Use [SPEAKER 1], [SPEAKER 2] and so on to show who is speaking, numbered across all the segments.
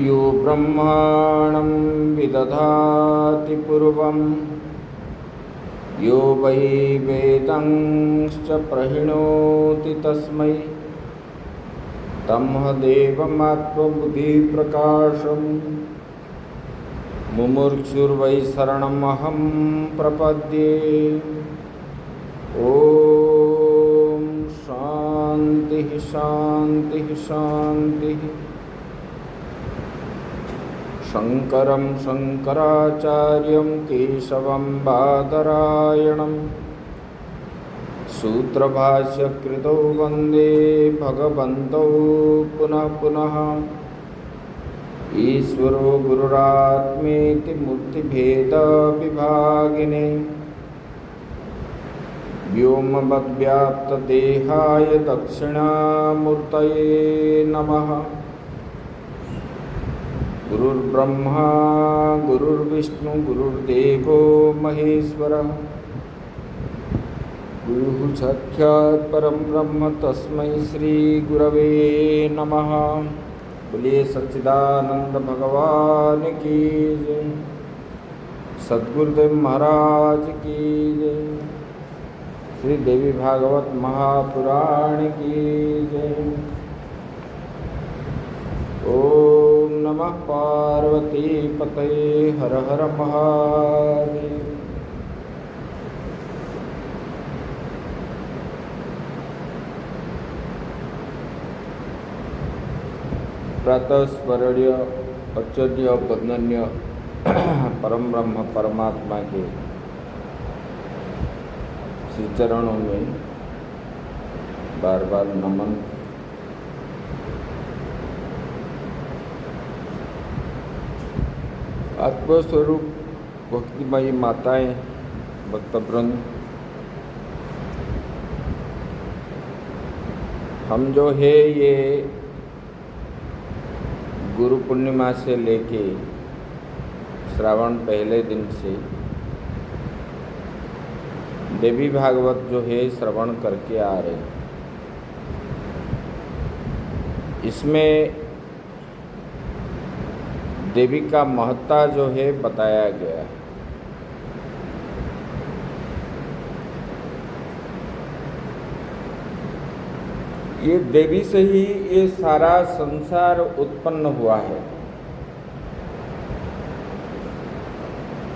[SPEAKER 1] यो ब्रह्माणं विदधाति पूर्वं यो वै वेदांश्च प्रहिणोति तस्मै तमहदेवमात्मबुद्धिप्रकाशं मुमुक्षुर्वै शरणमहं प्रपद्ये। ॐ शान्तिः शान्तिः शान्तिः। शङ्करं शङ्कराचार्यं केशवं बादरायणं सूत्रभाष्यकृतौ वन्दे भगवन्तौ पुनः पुनः। ईश्वरो गुरुरात्मेति मूर्तिभेदविभागिने व्योमवद्व्याप्तदेहाय दक्षिणामूर्तये नमः। गुरुर्ब्रह्मा गुरुर्विष्णु गुरुर्देवो महेश्वरः गुरुः साक्षात् परं ब्रह्म तस्मै श्री गुरवे नमः। बोलिए सच्चिदानंद भगवान की जय, सद्गुरुदेव महाराज की जय, श्री देवी भागवत महापुराण की जय। ओम नमः पार्वती पतये हर हर महादेव। प्रातः स्मरणीय अच्युत्य वंदनीय परम ब्रह्म परमात्मा के श्री चरणों में बार बार नमन। आत्मस्वरूप भक्तिमयी माताएं, भक्तवृंद, हम जो है ये गुरु पूर्णिमा से लेके श्रावण पहले दिन से देवी भागवत जो है श्रवण करके आ रहे हैं। इसमें देवी का महत्ता जो है बताया गया है। ये देवी से ही ये सारा संसार उत्पन्न हुआ है।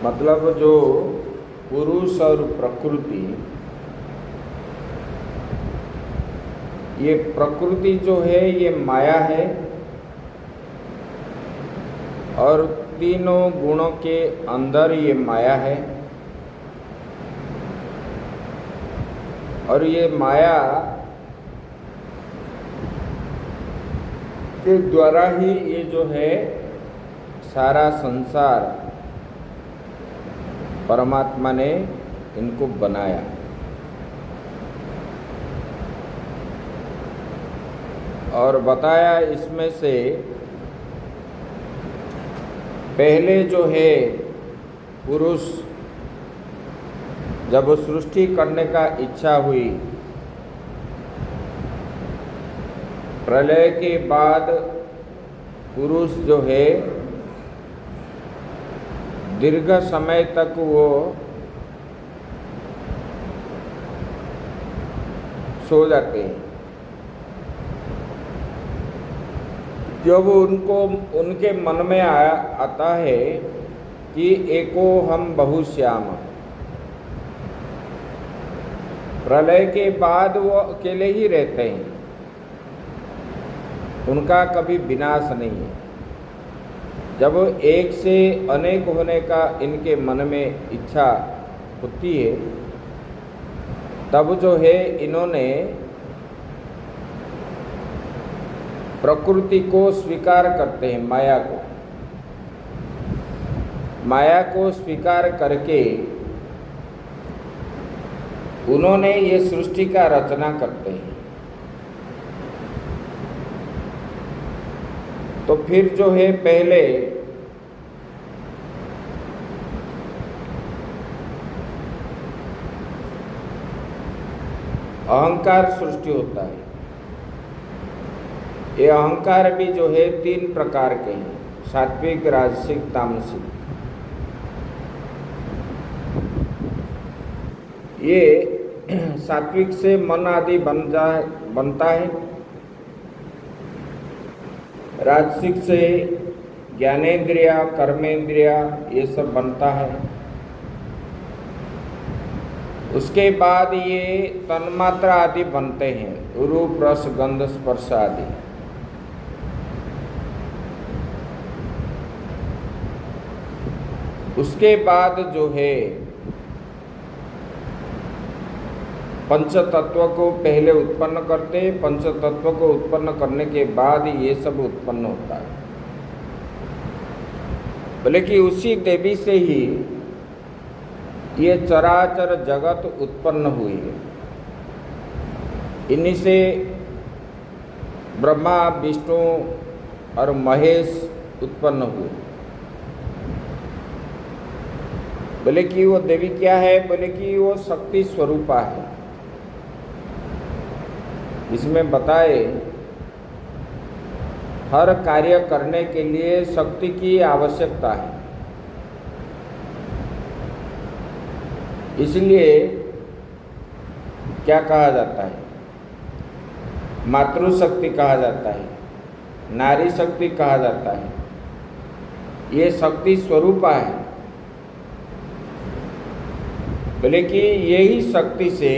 [SPEAKER 1] मतलब जो पुरुष और प्रकृति, ये प्रकृति जो है ये माया है और तीनों गुणों के अंदर ये माया है। और ये माया के द्वारा ही ये जो है सारा संसार परमात्मा ने इनको बनाया। और बताया इसमें से पहले जो है पुरुष जब सृष्टि करने का इच्छा हुई, प्रलय के बाद पुरुष जो है दीर्घ समय तक वो सो जाते हैं। जब उनके मन में आता है कि एको हम बहुश्याम, प्रलय के बाद वो अकेले ही रहते हैं, उनका कभी विनाश नहीं है। जब एक से अनेक होने का इनके मन में इच्छा होती है, तब जो है इन्होंने प्रकृति को स्वीकार करते हैं, माया को स्वीकार करके उन्होंने ये सृष्टि का रचना करते हैं। फिर जो है पहले अहंकार सृष्टि होता है। ये अहंकार भी जो है 3 प्रकार के हैं, सात्विक, राजसिक, तामसिक। ये सात्विक से मन आदि बनता है, राजसिक से ज्ञानेंद्रिया, कर्मेंद्रिया ये सब बनता है। उसके बाद ये तन्मात्रा आदि बनते हैं, रूप, रस, गंध, स्पर्श आदि। उसके बाद जो है पंच तत्व को पहले उत्पन्न करते, पंच तत्व को उत्पन्न करने के बाद ये सब उत्पन्न होता है। बोले कि उसी देवी से ही ये चराचर जगत उत्पन्न हुई है। इन्हीं से ब्रह्मा, विष्णु और महेश उत्पन्न हुए। बोले कि वो देवी क्या है? बोले कि वो शक्ति स्वरूपा है। इसमें बताए हर कार्य करने के लिए शक्ति की आवश्यकता है। इसलिए क्या कहा जाता है? मातृशक्ति कहा जाता है, नारी शक्ति कहा जाता है। ये शक्ति स्वरूपा है। बोले कि यही शक्ति से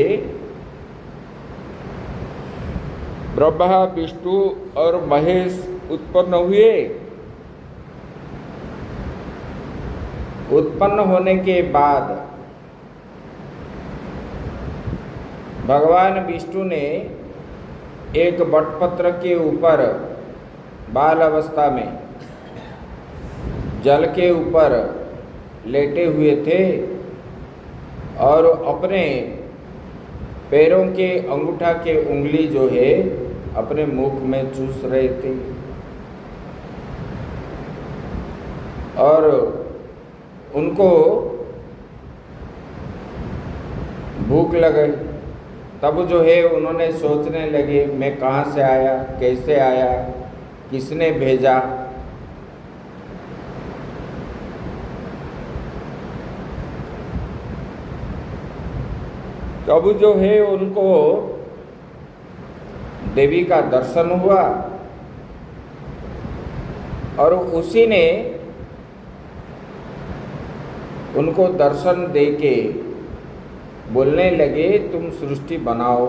[SPEAKER 1] ब्रह्मा, विष्णु और महेश उत्पन्न हुए। उत्पन्न होने के बाद भगवान विष्णु ने एक बटपत्र के ऊपर बाल अवस्था में जल के ऊपर लेटे हुए थे और अपने पैरों के अंगूठा के उंगली जो है अपने मुख में चूस रहे थे और उनको भूख लग गई। तब जो है उन्होंने सोचने लगे, मैं कहाँ से आया, कैसे आया, किसने भेजा। तब जो है उनको देवी का दर्शन हुआ और उसी ने उनको दर्शन देके बोलने लगे, तुम सृष्टि बनाओ।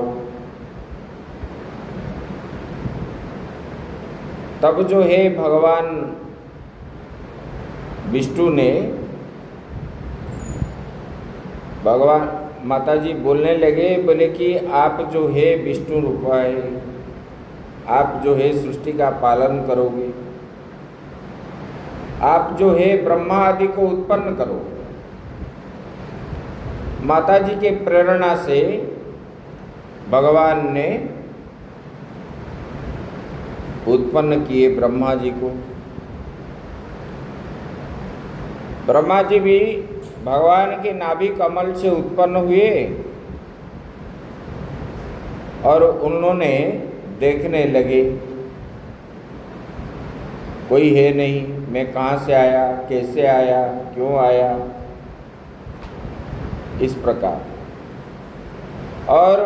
[SPEAKER 1] तब जो है भगवान विष्णु ने भगवान माता जी बोलने लगे, बोले कि आप जो है विष्णु रूप है, आप जो है सृष्टि का पालन करोगे, आप जो है ब्रह्मा आदि को उत्पन्न करो। माता जी के प्रेरणा से भगवान ने उत्पन्न किए ब्रह्मा जी को। ब्रह्मा जी भी भगवान के नाभि कमल से उत्पन्न हुए और उन्होंने देखने लगे, कोई है नहीं, मैं कहाँ से आया, कैसे आया, क्यों आया, इस प्रकार। और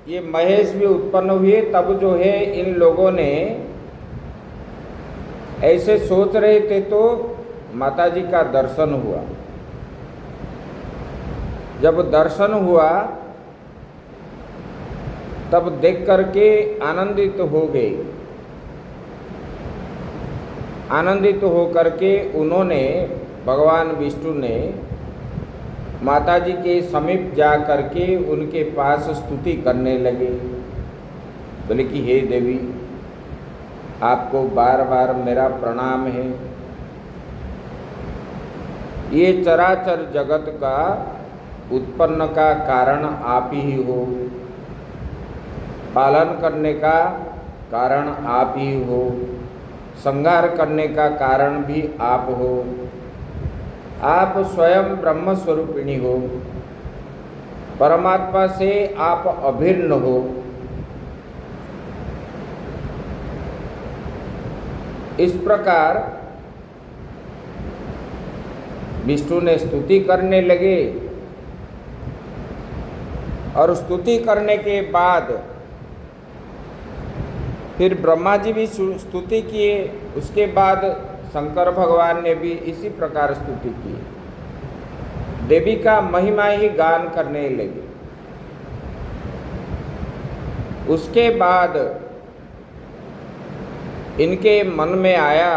[SPEAKER 1] ये महेश भी उत्पन्न हुए। तब जो है इन लोगों ने ऐसे सोच रहे थे तो माता जी का दर्शन हुआ। जब दर्शन हुआ तब देख करके आनंदित हो गए। आनंदित हो करके उन्होंने, भगवान विष्णु ने माता जी के समीप जा करके उनके पास स्तुति करने लगे। बोले कि हे देवी, आपको बार बार मेरा प्रणाम है। ये चराचर जगत का उत्पन्न का कारण आप ही हो, पालन करने का कारण आप ही हो, संहार करने का कारण भी आप हो। आप स्वयं ब्रह्म स्वरूपिणी हो, परमात्मा से आप अभिन्न हो। इस प्रकार विष्णु ने स्तुति करने लगे और स्तुति करने के बाद फिर ब्रह्मा जी भी स्तुति किए। उसके बाद शंकर भगवान ने भी इसी प्रकार स्तुति की। देवी का महिमा ही गान करने लगे। उसके बाद इनके मन में आया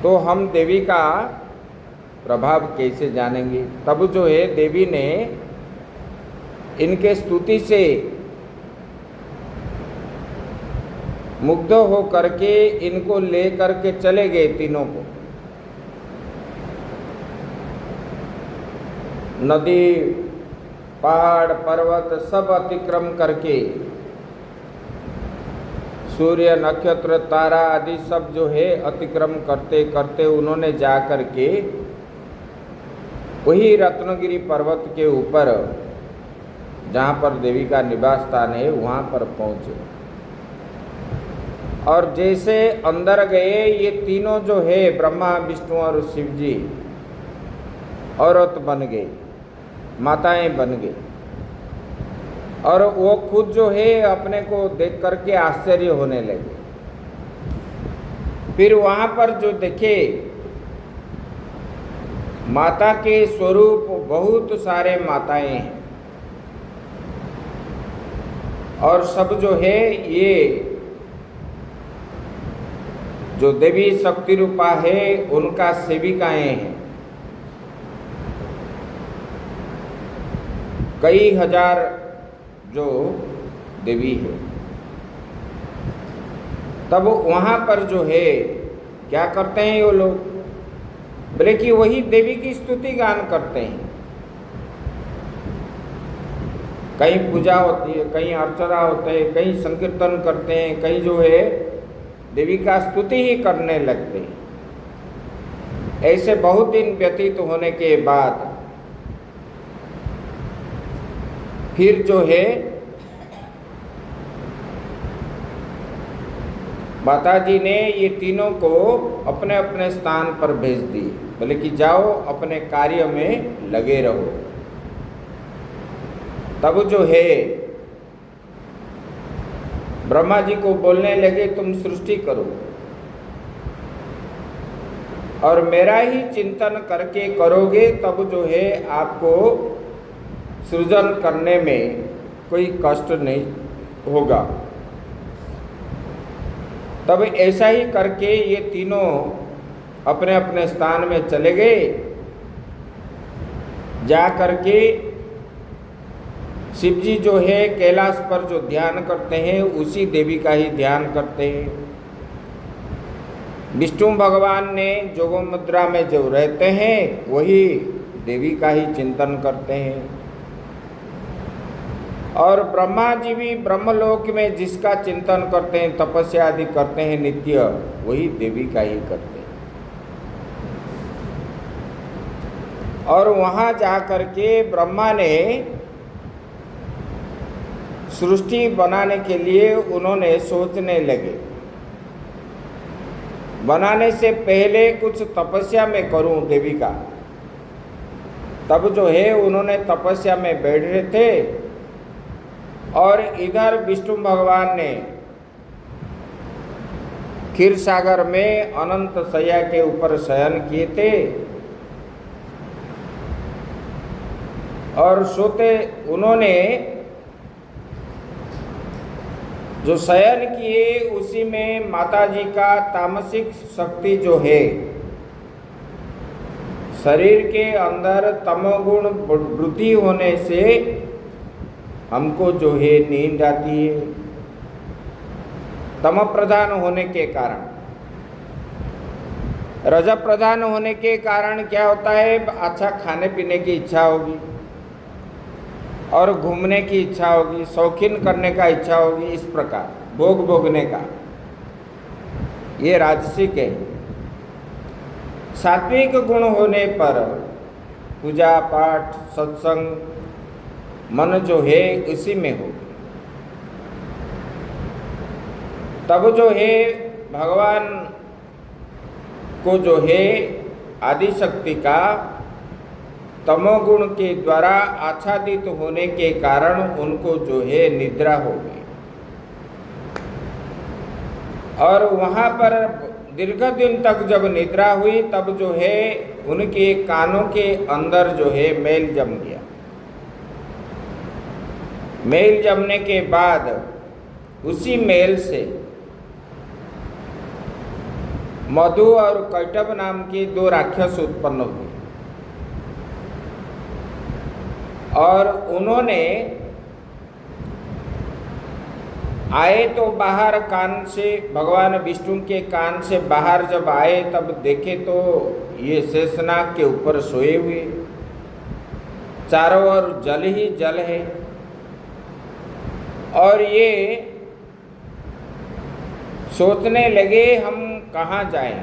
[SPEAKER 1] तो हम देवी का प्रभाव कैसे जानेंगे। तब जो है देवी ने इनके स्तुति से मुग्ध हो करके इनको ले करके चले गए तीनों को। नदी पहाड़ पर्वत सब अतिक्रम करके, सूर्य नक्षत्र तारा आदि सब जो है अतिक्रम करते करते उन्होंने जा करके वही रत्नगिरी पर्वत के ऊपर जहाँ पर देवी का निवास स्थान है वहाँ पर पहुँचे। और जैसे अंदर गए ये तीनों जो है ब्रह्मा विष्णु और शिव जी औरत बन गए, माताएं बन गई। और वो खुद जो है अपने को देख करके आश्चर्य होने लगे। फिर वहाँ पर जो देखे माता के स्वरूप बहुत सारे माताएं हैं और सब जो है ये जो देवी शक्ति रूपा है उनका सेविकाएं हैं। कई हजार जो देवी है। तब वहाँ पर जो है क्या करते हैं वो लोग, बोले कि वही देवी की स्तुति गान करते हैं। कहीं पूजा होती है, कहीं अर्चना होते हैं, कहीं संकीर्तन करते हैं, कहीं जो है देवी का स्तुति ही करने लगते हैं। ऐसे बहुत दिन व्यतीत होने के बाद फिर जो है माता जी ने ये तीनों को अपने अपने स्थान पर भेज दिए। बोले कि जाओ अपने कार्य में लगे रहो। तब जो है ब्रह्मा जी को बोलने लगे तुम सृष्टि करो और मेरा ही चिंतन करके करोगे तब जो है आपको सृजन करने में कोई कष्ट नहीं होगा। तब ऐसा ही करके ये तीनों अपने अपने स्थान में चले गए। जा करके शिव जी जो है कैलाश पर जो ध्यान करते हैं उसी देवी का ही ध्यान करते हैं। विष्णु भगवान ने जोग मुद्रा में जो रहते हैं वही देवी का ही चिंतन करते हैं। और ब्रह्मा जी भी ब्रह्मलोक में जिसका चिंतन करते हैं, तपस्या आदि करते हैं नित्य, वही देवी का ही करते हैं। और वहाँ जा करके ब्रह्मा ने सृष्टि बनाने के लिए उन्होंने सोचने लगे, बनाने से पहले कुछ तपस्या में करूं देवी का। तब जो है उन्होंने तपस्या में बैठ रहे थे और इधर विष्णु भगवान ने क्षीर सागर में अनंत शैया के ऊपर शयन किए थे और सोते उन्होंने जो शयन किए उसी में माता जी का तामसिक शक्ति जो है शरीर के अंदर तमोगुण वृद्धि होने से हमको जो है नींद आती है। तम प्रधान होने के कारण, रज प्रधान होने के कारण क्या होता है, अच्छा खाने पीने की इच्छा होगी और घूमने की इच्छा होगी, शौकीन करने का इच्छा होगी। इस प्रकार भोग भोगने का, ये राजसिक है। सात्विक गुण होने पर पूजा पाठ सत्संग मन जो है उसी में हो, तब जो है भगवान को जो है आदि शक्ति का तमोगुण के द्वारा आच्छादित होने के कारण उनको जो है निद्रा हो गई, और वहाँ पर दीर्घ दिन तक जब निद्रा हुई तब जो है उनके कानों के अंदर जो है मैल जम गया। मैल जमने के बाद उसी मैल से मधु और कैटभ नाम की दो राक्षस उत्पन्न हुए, और उन्होंने आए तो बाहर कान से, भगवान विष्णु के कान से बाहर जब आए तब देखे तो ये शेषनाग के ऊपर सोए हुए, चारों ओर जल ही जल है, और ये सोचने लगे हम कहाँ जाएं,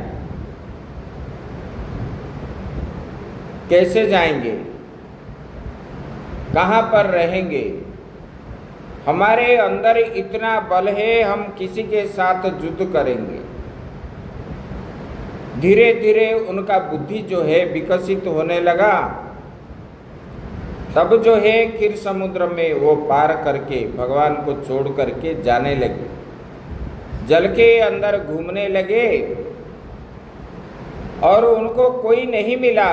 [SPEAKER 1] कैसे जाएंगे, कहाँ पर रहेंगे, हमारे अंदर इतना बल है, हम किसी के साथ युद्ध करेंगे। धीरे धीरे उनका बुद्धि जो है विकसित होने लगा। तब जो है क्षीर समुद्र में वो पार करके भगवान को छोड़ करके जाने लगे, जल के अंदर घूमने लगे, और उनको कोई नहीं मिला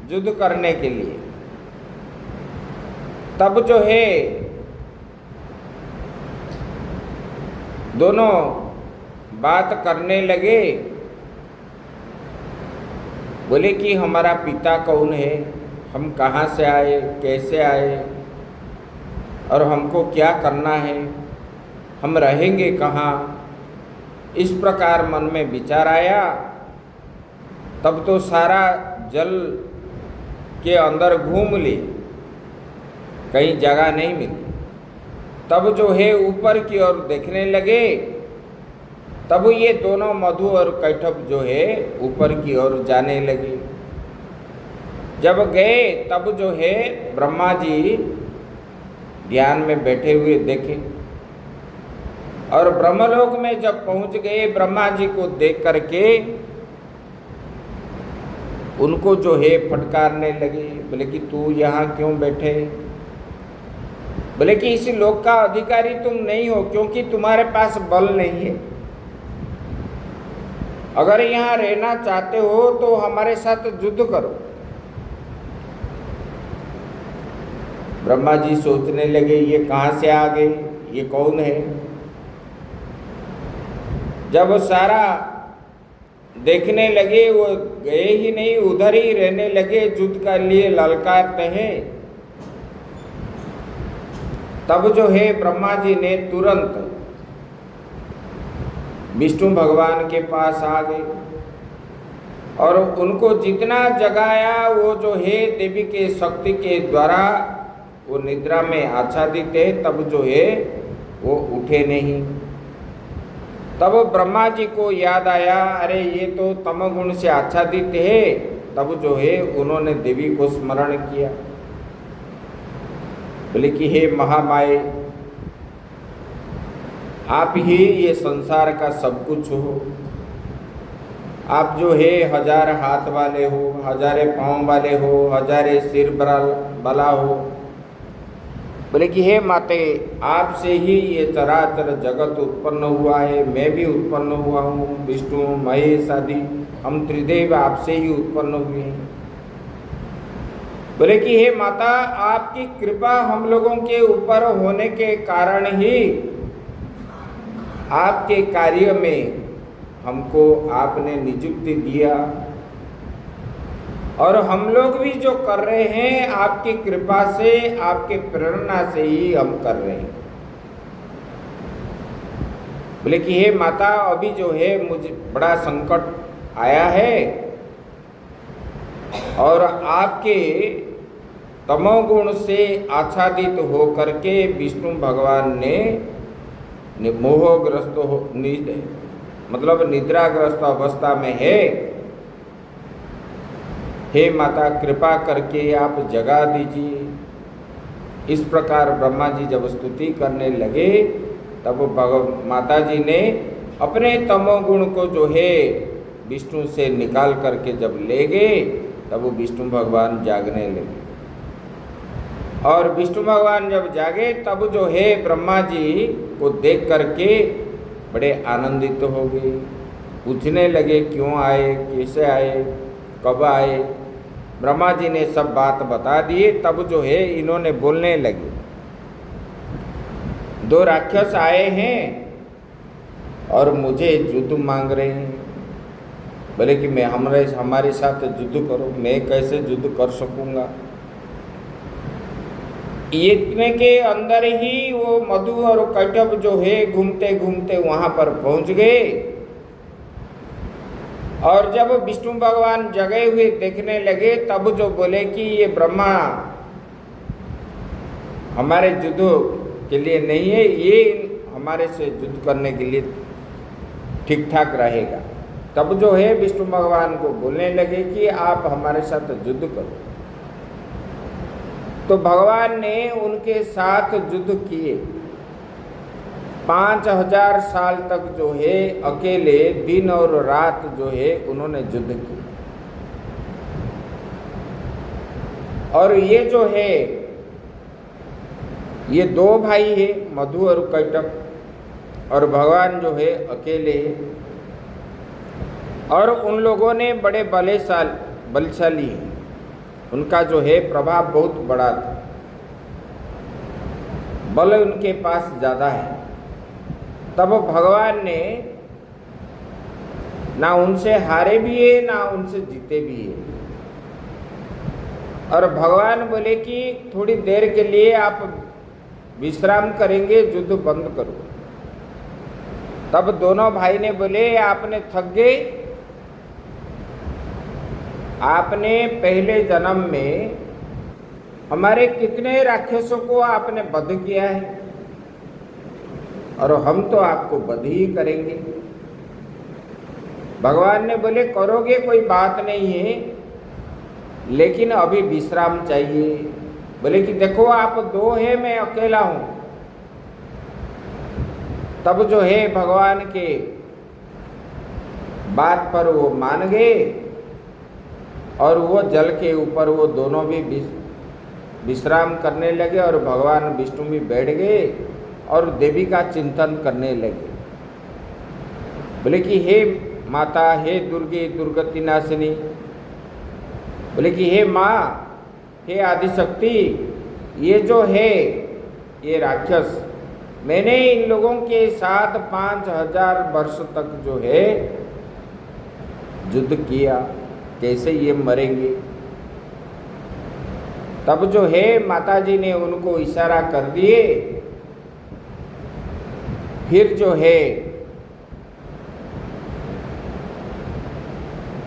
[SPEAKER 1] युद्ध करने के लिए। तब जो है दोनों बात करने लगे, बोले कि हमारा पिता कौन है, हम कहाँ से आए, कैसे आए, और हमको क्या करना है, हम रहेंगे कहाँ। इस प्रकार मन में विचार आया। तब तो सारा जल के अंदर घूम ली, कहीं जगह नहीं मिली। तब जो है ऊपर की ओर देखने लगे, तब ये दोनों मधु और कैटभ जो है ऊपर की ओर जाने लगे। जब गए तब जो है ब्रह्मा जी ध्यान में बैठे हुए देखे, और ब्रह्मलोक में जब पहुंच गए ब्रह्मा जी को देख करके उनको जो है फटकारने लगे। बोले कि तू यहाँ क्यों बैठे, बोले कि इस लोक का अधिकारी तुम नहीं हो, क्योंकि तुम्हारे पास बल नहीं है। अगर यहाँ रहना चाहते हो तो हमारे साथ युद्ध करो। ब्रह्मा जी सोचने लगे ये कहाँ से आ गए, ये कौन है। जब सारा देखने लगे, वो गए ही नहीं, उधर ही रहने लगे, युद्ध के लिए ललकारते हैं। तब जो है ब्रह्मा जी ने तुरंत विष्णु भगवान के पास आ गए, और उनको जितना जगाया वो जो है देवी के शक्ति के द्वारा वो निद्रा में आच्छादित है। तब जो है वो उठे नहीं। तब ब्रह्मा जी को याद आया, अरे ये तो तमोगुण से आच्छादित है। तब जो है उन्होंने देवी को स्मरण किया, बोले कि हे महामाये, आप ही ये संसार का सब कुछ हो। आप जो है 1000 हाथ वाले हो, 1000 पाँव वाले हो, 1000 सिर वाला हो। बोले कि हे माते, आपसे ही ये चराचर जगत उत्पन्न हुआ है, मैं भी उत्पन्न हुआ हूँ, विष्णु महेश आदि हम त्रिदेव आपसे ही उत्पन्न हुए हैं। बोले कि हे माता, आपकी कृपा हम लोगों के ऊपर होने के कारण ही आपके कार्य में हमको आपने नियुक्ति दिया, और हम लोग भी जो कर रहे हैं आपकी कृपा से, आपके प्रेरणा से ही हम कर रहे हैं। बोले कि हे माता, अभी जो है मुझे बड़ा संकट आया है, और आपके तमोगुण से आच्छादित हो करके विष्णु भगवान ने मोहग्रस्त हो, मतलब निद्राग्रस्त अवस्था में है, हे माता कृपा करके आप जगा दीजिए। इस प्रकार ब्रह्मा जी जब स्तुति करने लगे तब माता जी ने अपने तमोगुण को जो है विष्णु से निकाल करके जब ले गए तब विष्णु भगवान जागने लगे। और विष्णु भगवान जब जागे तब जो है ब्रह्मा जी को देख करके बड़े आनंदित हो गए, पूछने लगे क्यों आए, कैसे आए, कब आए। ब्रह्मा जी ने सब बात बता दिए। तब जो है इन्होंने बोलने लगे, दो राक्षस आए हैं और मुझे युद्ध मांग रहे हैं, बोले कि मैं हमारे साथ युद्ध करो। मैं कैसे युद्ध कर सकूंगा। इतने के अंदर ही वो मधु और कश्यप जो है घूमते घूमते वहां पर पहुंच गए। और जब विष्णु भगवान जगे हुए देखने लगे तब जो बोले कि ये ब्रह्मा हमारे युद्ध के लिए नहीं है, ये हमारे से युद्ध करने के लिए ठीक ठाक रहेगा। तब जो है विष्णु भगवान को बोलने लगे कि आप हमारे साथ युद्ध करो। तो भगवान ने उनके साथ युद्ध किए। 5000 साल तक जो है अकेले दिन और रात जो है उन्होंने युद्ध किया। और ये जो है ये दो भाई है, मधु और कैटभ, और भगवान जो है अकेले है। और उन लोगों ने बड़े बलशाली है, उनका जो है प्रभाव बहुत बड़ा था, बल उनके पास ज़्यादा है। तब भगवान ने ना उनसे हारे भी है ना उनसे जीते भी है। और भगवान बोले कि थोड़ी देर के लिए आप विश्राम करेंगे, युद्ध बंद करो। तब दोनों भाई ने बोले आपने थक गए, आपने पहले जन्म में हमारे कितने राक्षसों को आपने वध किया है और हम तो आपको वध ही करेंगे। भगवान ने बोले करोगे कोई बात नहीं है, लेकिन अभी विश्राम चाहिए। बोले कि देखो आप दो है, मैं अकेला हूं। तब जो है भगवान के बात पर वो मान गए और वो जल के ऊपर वो दोनों भी विश्राम करने लगे। और भगवान विष्णु भी बैठ गए और देवी का चिंतन करने लगे। बोले कि हे माता, हे दुर्गे, दुर्गति नाशिनी। बोले कि हे माँ, हे आदिशक्ति, ये जो है ये राक्षस, मैंने इन लोगों के साथ 5000 वर्ष तक जो है युद्ध किया, कैसे ये मरेंगे। तब जो है माता जी ने उनको इशारा कर दिए। फिर जो है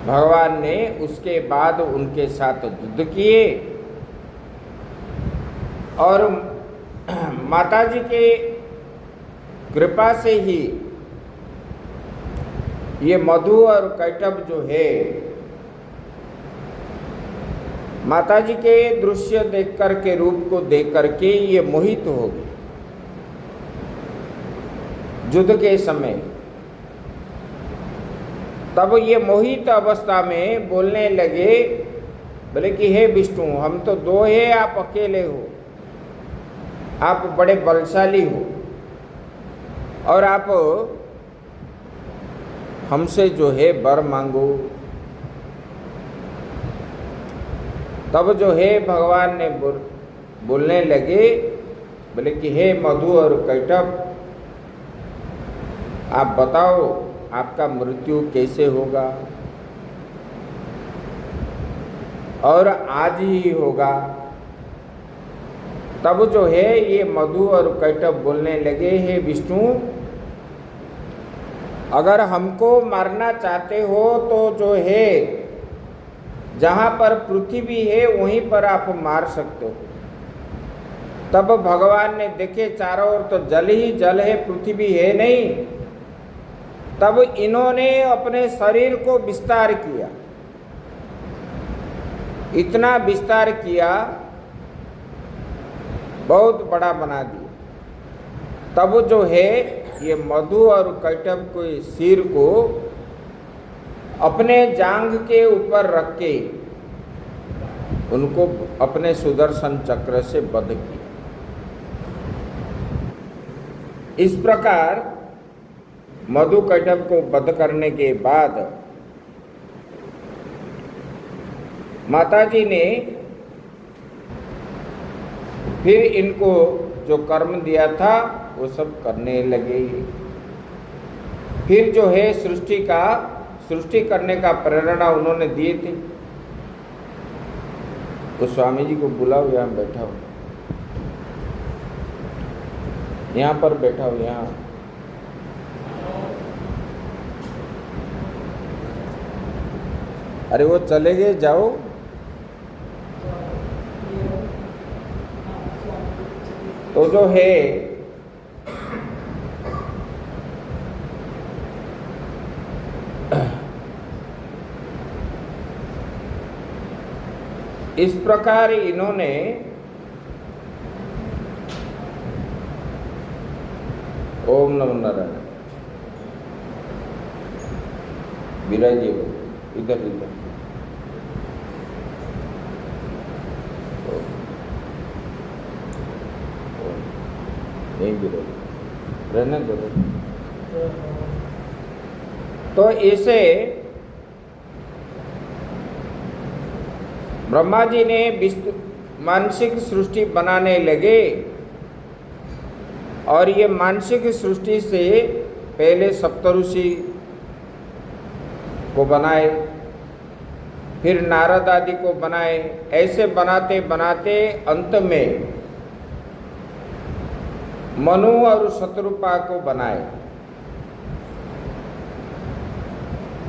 [SPEAKER 1] भगवान ने उसके बाद उनके साथ युद्ध किए। और माता जी के कृपा से ही ये मधु और कैटभ जो है माता जी के दृश्य देख कर के, रूप को देख करके ये मोहित हो गए युद्ध के समय। तब ये मोहित अवस्था में बोलने लगे, बोले कि हे विष्णु, हम तो दो है, आप अकेले हो, आप बड़े बलशाली हो और आप हमसे जो है वर मांगो। तब जो है भगवान ने बोलने लगे, बोले कि हे मधु और कैटभ, आप बताओ आपका मृत्यु कैसे होगा, और आज ही होगा। तब जो है ये मधु और कैटभ बोलने लगे, हे विष्णु, अगर हमको मारना चाहते हो तो जो है जहाँ पर पृथ्वी है वहीं पर आप मार सकते हो, तब भगवान ने देखे चारों ओर तो जल ही जल है, पृथ्वी है नहीं। तब इन्होंने अपने शरीर को विस्तार किया, इतना विस्तार किया, बहुत बड़ा बना दिया। तब जो है ये मधु और कैटभ के सिर को अपने जांघ के ऊपर रख के उनको अपने सुदर्शन चक्र से बध किया। इस प्रकार मधु कैटभ को वध करने के बाद माताजी ने फिर इनको जो कर्म दिया था वो सब करने लगे। फिर जो है सृष्टि करने का प्रेरणा उन्होंने दिए थे। तो स्वामी जी को बुलाओ, यहाँ बैठा हो, यहाँ पर बैठा हो, यहाँ। अरे वो चले गए, जाओ। तो जो है इस प्रकार इन्होंने ओम नमो नारायण विराजिए, इधर इधर नहीं विराज रहने दो। तो ऐसे ब्रह्मा जी ने मानसिक सृष्टि बनाने लगे और ये मानसिक सृष्टि से पहले सप्तऋषि को बनाए, फिर नारद आदि को बनाए। ऐसे बनाते बनाते अंत में मनु और शत्रुपा को बनाए।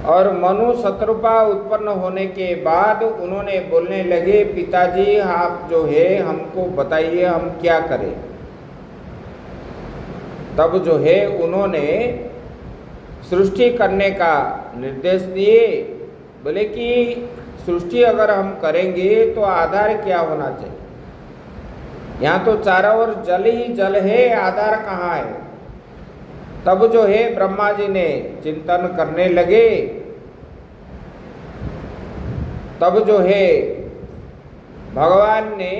[SPEAKER 1] और मनु शत्रुपा उत्पन्न होने के बाद उन्होंने बोलने लगे, पिताजी आप जो है हमको बताइए हम क्या करें। तब जो है उन्होंने सृष्टि करने का निर्देश दिए। बोले कि सृष्टि अगर हम करेंगे तो आधार क्या होना चाहिए। यहाँ तो चारों ओर जल ही जल है, आधार कहाँ है। तब जो है ब्रह्मा जी ने चिंतन करने लगे। तब जो है भगवान ने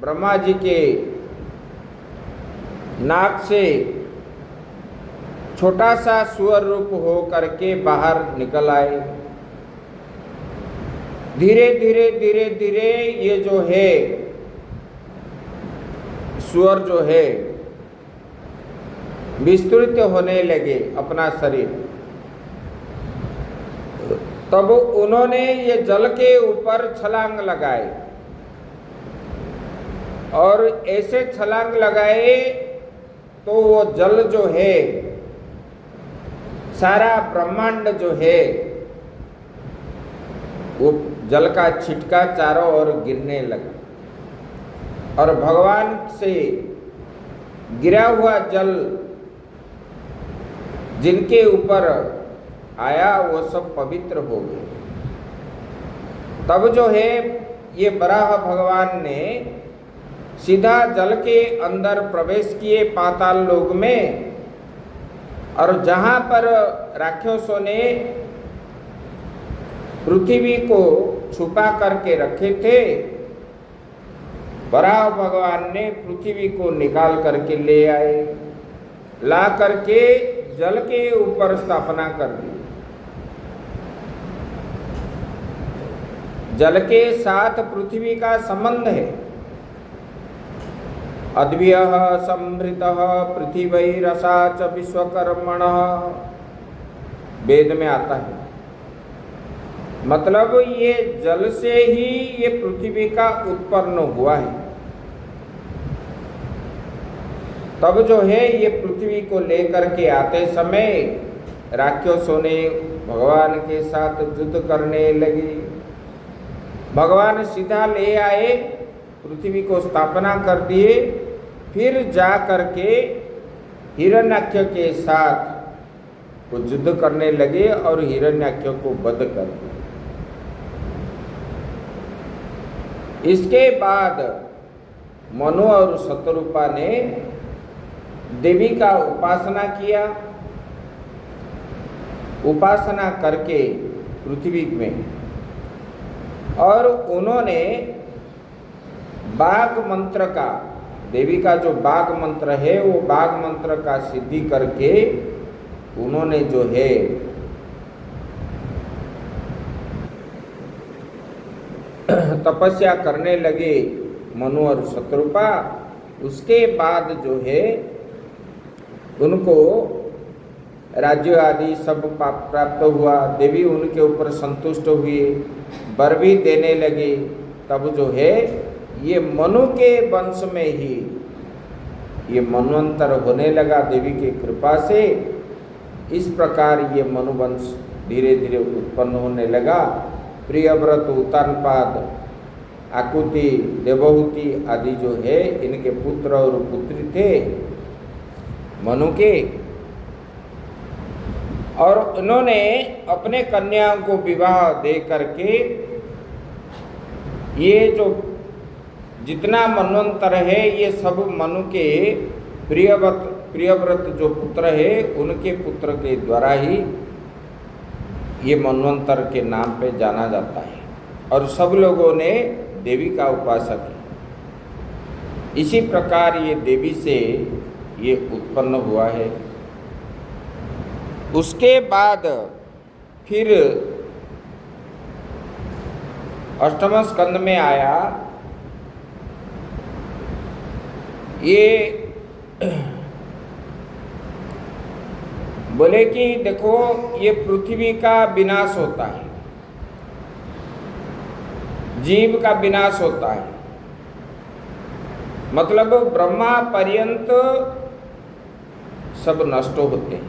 [SPEAKER 1] ब्रह्मा जी के नाक से छोटा सा सुअर रूप हो करके बाहर निकल आए। धीरे धीरे धीरे धीरे ये जो है सुअर जो है विस्तृत होने लगे अपना शरीर। तब उन्होंने ये जल के ऊपर छलांग लगाए और ऐसे छलांग लगाए तो वो जल जो है सारा ब्रह्मांड जो है वो जल का छिटका चारों ओर गिरने लगा। और भगवान से गिरा हुआ जल जिनके ऊपर आया वो सब पवित्र हो गए। तब जो है ये वराह भगवान ने सीधा जल के अंदर प्रवेश किए पाताल लोक में। और जहाँ पर राक्षसों ने पृथ्वी को छुपा करके रखे थे, वराह भगवान ने पृथ्वी को निकाल करके ले आए, ला करके जल के ऊपर स्थापना कर दी। जल के साथ पृथ्वी का संबंध है। अद्भ्यः संभृतः पृथिवीरसा च विश्वकर्मणः, वेद में आता है। मतलब ये जल से ही ये पृथ्वी का उत्पन्न हुआ है। तब जो है ये पृथ्वी को लेकर के आते समय राक्षसों ने भगवान के साथ युद्ध करने लगे। भगवान सीधा ले आए, पृथ्वी को स्थापना कर दिए फिर जा करके हिरण्याक्ष के साथ वो युद्ध करने लगे और हिरण्याक्ष को वध कर दिया। इसके बाद मनु और शतरूपा ने देवी का उपासना किया। उपासना करके पृथ्वी में, और उन्होंने बाघ मंत्र का, देवी का जो बाघ मंत्र है वो बाघ मंत्र का सिद्धि करके उन्होंने जो है तपस्या करने लगे मनु और शतरूपा। उसके बाद जो है उनको राज्य आदि सब प्राप्त हुआ। देवी उनके ऊपर संतुष्ट हुई, वर भी देने लगे। तब जो है ये मनु के वंश में ही ये मनवंतर होने लगा देवी की कृपा से। इस प्रकार ये मनुवंश धीरे धीरे उत्पन्न होने लगा। प्रियव्रत, उत्तानपाद, आकुति, देवहूति आदि जो है इनके पुत्र और पुत्री थे मनु के, और उन्होंने अपने कन्याओं को विवाह दे करके ये जो जितना मनवंतर है ये सब मनु के प्रियव्रत जो पुत्र है उनके पुत्र के द्वारा ही ये मनवंतर के नाम पे जाना जाता है। और सब लोगों ने देवी का उपासक है। इसी प्रकार ये देवी से ये उत्पन्न हुआ है। उसके बाद फिर अष्टम स्कंद में आया ये बोले कि देखो ये पृथ्वी का विनाश होता है, जीव का विनाश होता है, मतलब ब्रह्मा पर्यंत सब नष्ट होते हैं,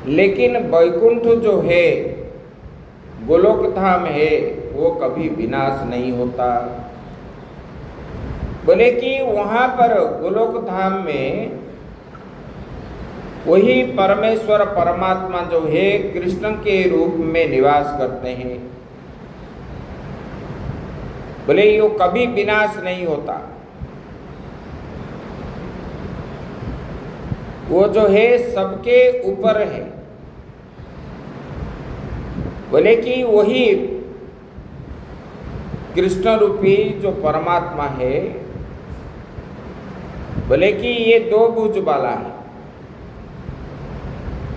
[SPEAKER 1] लेकिन वैकुंठ जो है गोलोक धाम है वो कभी विनाश नहीं होता। बोले कि वहाँ पर गोलोक धाम में वही परमेश्वर परमात्मा जो है कृष्ण के रूप में निवास करते हैं। बोले ये कभी विनाश नहीं होता। वो जो है सबके ऊपर है। बोले कि वही कृष्ण रूपी जो परमात्मा है, बोले कि ये दो भुज वाला है।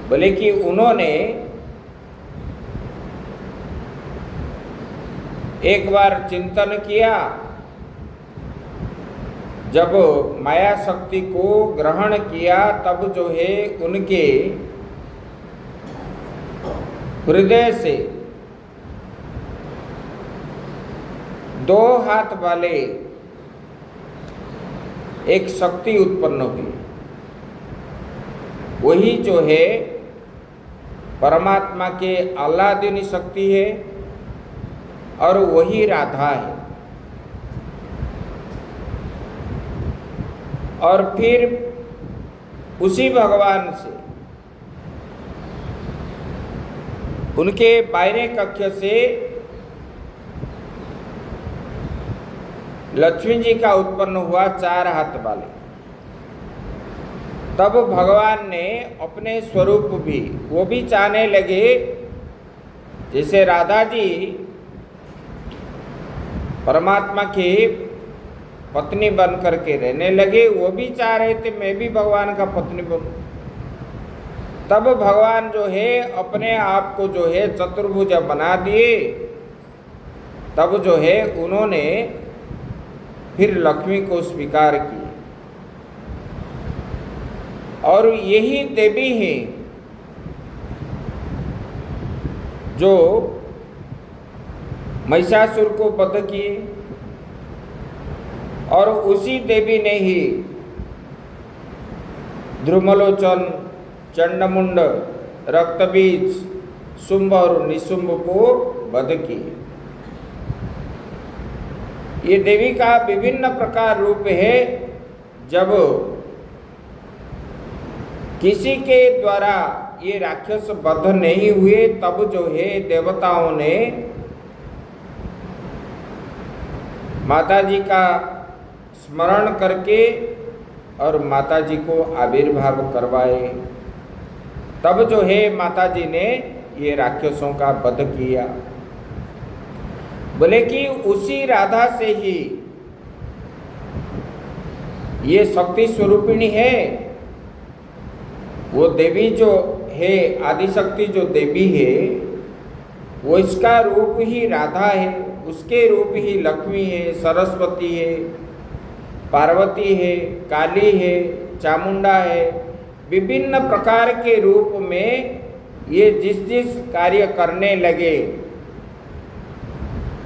[SPEAKER 1] बोले कि उन्होंने एक बार चिंतन किया, जब माया शक्ति को ग्रहण किया तब जो है उनके हृदय से दो हाथ वाले एक शक्ति उत्पन्न हुई। वही जो है परमात्मा के आह्लादिनी शक्ति है और वही राधा है। और फिर उसी भगवान से उनके बायने कक्ष से लक्ष्मी जी का उत्पन्न हुआ चार हाथ वाले। तब भगवान ने अपने स्वरूप भी वो भी चाहने लगे, जैसे राधा जी परमात्मा की पत्नी बन करके रहने लगे, वो भी चाह रहे थे मैं भी भगवान का पत्नी बनूं। तब भगवान जो है अपने आप को जो है चतुर्भुज बना दिए। तब जो है उन्होंने फिर लक्ष्मी को स्वीकार किया। और यही देवी है जो महिषासुर को वध किए, और उसी देवी ने ही ध्रुमलोचन, चंडमुंड, रक्तबीज, शुंभ और निशुंभ को वध किए। ये देवी का विभिन्न प्रकार रूप है जब किसी के द्वारा ये राक्षस बद्ध नहीं हुए, तब जो है देवताओं ने माता जी का स्मरण करके और माता जी को आविर्भाव करवाए। तब जो है माता जी ने ये राक्षसों का वध किया। बोले कि उसी राधा से ही ये शक्ति स्वरूपिणी है। वो देवी जो है, आदिशक्ति जो देवी है, वो इसका रूप ही राधा है, उसके रूप ही लक्ष्मी है, सरस्वती है, पार्वती है, काली है, चामुंडा है। विभिन्न प्रकार के रूप में ये जिस जिस कार्य करने लगे,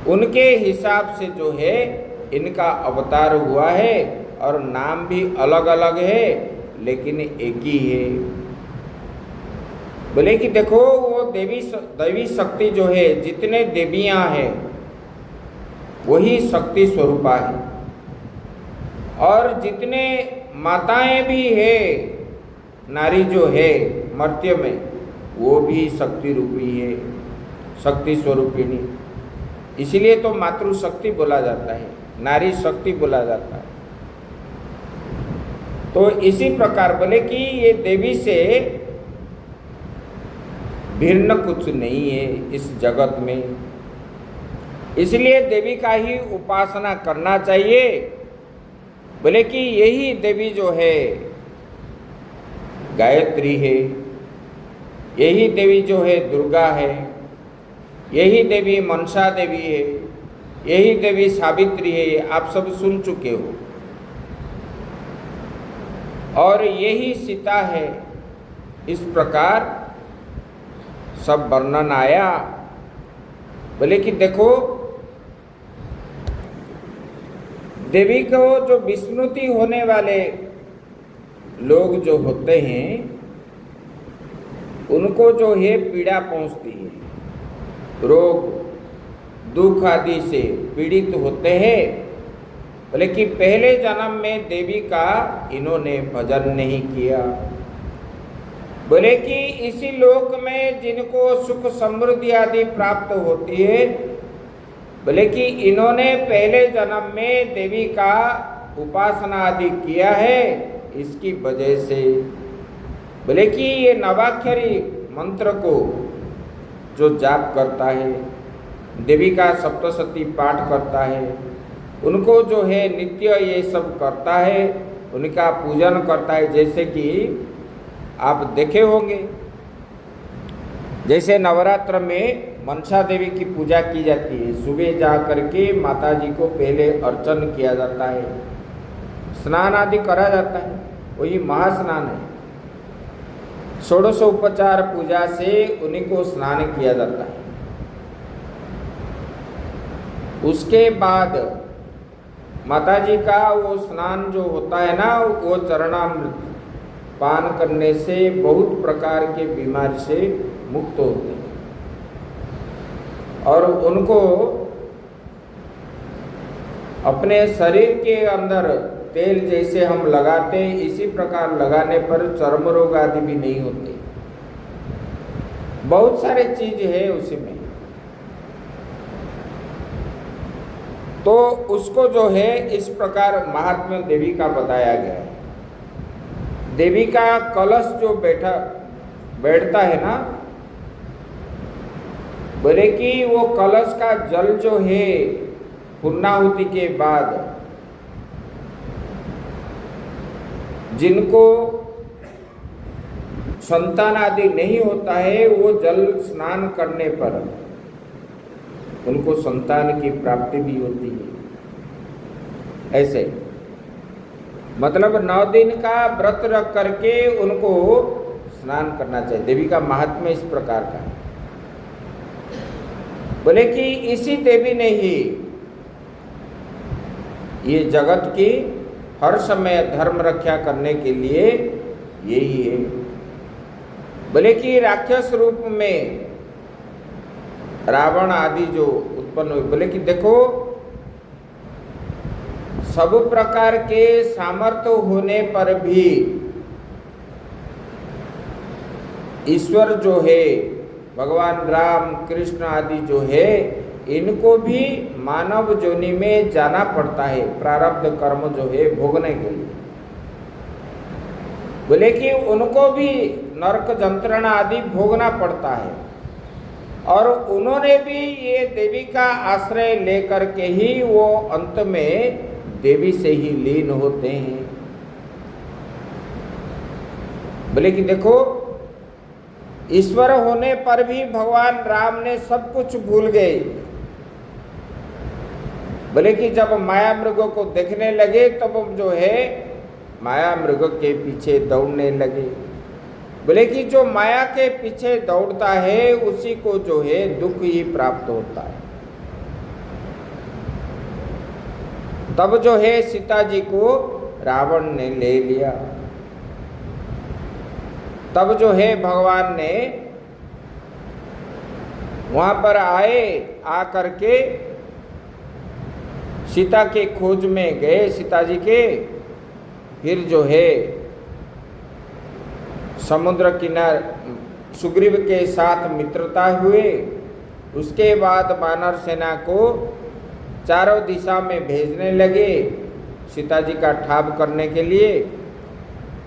[SPEAKER 1] उनके हिसाब से जो है इनका अवतार हुआ है, और नाम भी अलग अलग है लेकिन एक ही है। बोले कि देखो वो दैवी शक्ति जो है, जितने देवियां हैं वही शक्ति स्वरूपा है, और जितने माताएं भी है, नारी जो है मर्त्य में, वो भी शक्ति रूपी है, शक्ति स्वरूपिणी। इसलिए तो मातृशक्ति बोला जाता है, नारी शक्ति बोला जाता है। तो इसी प्रकार बोले कि ये देवी से भिन्न कुछ नहीं है इस जगत में, इसलिए देवी का ही उपासना करना चाहिए। बोले कि यही देवी जो है गायत्री है, यही देवी जो है दुर्गा है, यही देवी मनसा देवी है, यही देवी सावित्री है, आप सब सुन चुके हो। और यही सीता है, इस प्रकार सब वर्णन आया। बोले कि देखो देवी को जो विस्मृति होने वाले लोग जो होते हैं, उनको जो है पीड़ा पहुंचती है, रोग दुख आदि से पीड़ित होते हैं। बोले कि पहले जन्म में देवी का इन्होंने भजन नहीं किया। बोले कि इसी लोक में जिनको सुख समृद्धि आदि प्राप्त होती है, बोले कि इन्होंने पहले जन्म में देवी का उपासना आदि किया है, इसकी वजह से। बोले कि ये नवाक्षरी मंत्र को जो जाप करता है, देवी का सप्तशती पाठ करता है, उनको जो है नित्य ये सब करता है, उनका पूजन करता है। जैसे कि आप देखे होंगे, जैसे नवरात्र में मनसा देवी की पूजा की जाती है, सुबह जा करके माता जी को पहले अर्चन किया जाता है, स्नान आदि करा जाता है, वही महास्नान है। षोडशोपचार पूजा से उन्हीं को स्नान किया जाता है। उसके बाद माता जी का वो स्नान जो होता है ना, वो चरणामृत पान करने से बहुत प्रकार के बीमारी से मुक्त होते हैं, और उनको अपने शरीर के अंदर तेल जैसे हम लगाते हैं, इसी प्रकार लगाने पर चर्म रोग आदि भी नहीं होते। बहुत सारे चीज है उसमें। तो उसको जो है इस प्रकार महात्म्य देवी का बताया गया है। देवी का कलश जो बैठता है ना, बोले कि वो कलश का जल जो है पूर्णाहुति के बाद जिनको संतान आदि नहीं होता है, वो जल स्नान करने पर उनको संतान की प्राप्ति भी होती है। ऐसे मतलब 9 दिन का व्रत रख करके उनको स्नान करना चाहिए। देवी का महात्म्य इस प्रकार का है। बोले कि इसी देवी ने ही ये जगत की हर समय धर्म रक्षा करने के लिए यही है। बोले कि राक्षस रूप में रावण आदि जो उत्पन्न हुए, बोले कि देखो सब प्रकार के सामर्थ्य होने पर भी ईश्वर जो है, भगवान राम कृष्ण आदि जो है, इनको भी मानव योनि में जाना पड़ता है प्रारब्ध कर्म जो है भोगने के लिए। बोले कि उनको भी नरक यंत्रणा आदि भोगना पड़ता है, और उन्होंने भी ये देवी का आश्रय लेकर के ही वो अंत में देवी से ही लीन होते हैं। बोले कि देखो, ईश्वर होने पर भी भगवान राम ने सब कुछ भूल गए। बोले कि जब माया मृगों को देखने लगे तब जो है माया मृग के पीछे दौड़ने लगे। बोले कि जो माया के पीछे दौड़ता है उसी को जो है दुख ही प्राप्त होता है। तब जो है सीता जी को रावण ने ले लिया। तब जो है भगवान ने वहां पर आए, आकर के सीता के खोज में गए, सीता जी के। फिर जो है समुद्र किनारे सुग्रीव के साथ मित्रता हुए। उसके बाद वानर सेना को चारों दिशा में भेजने लगे सीता जी का ठाव करने के लिए।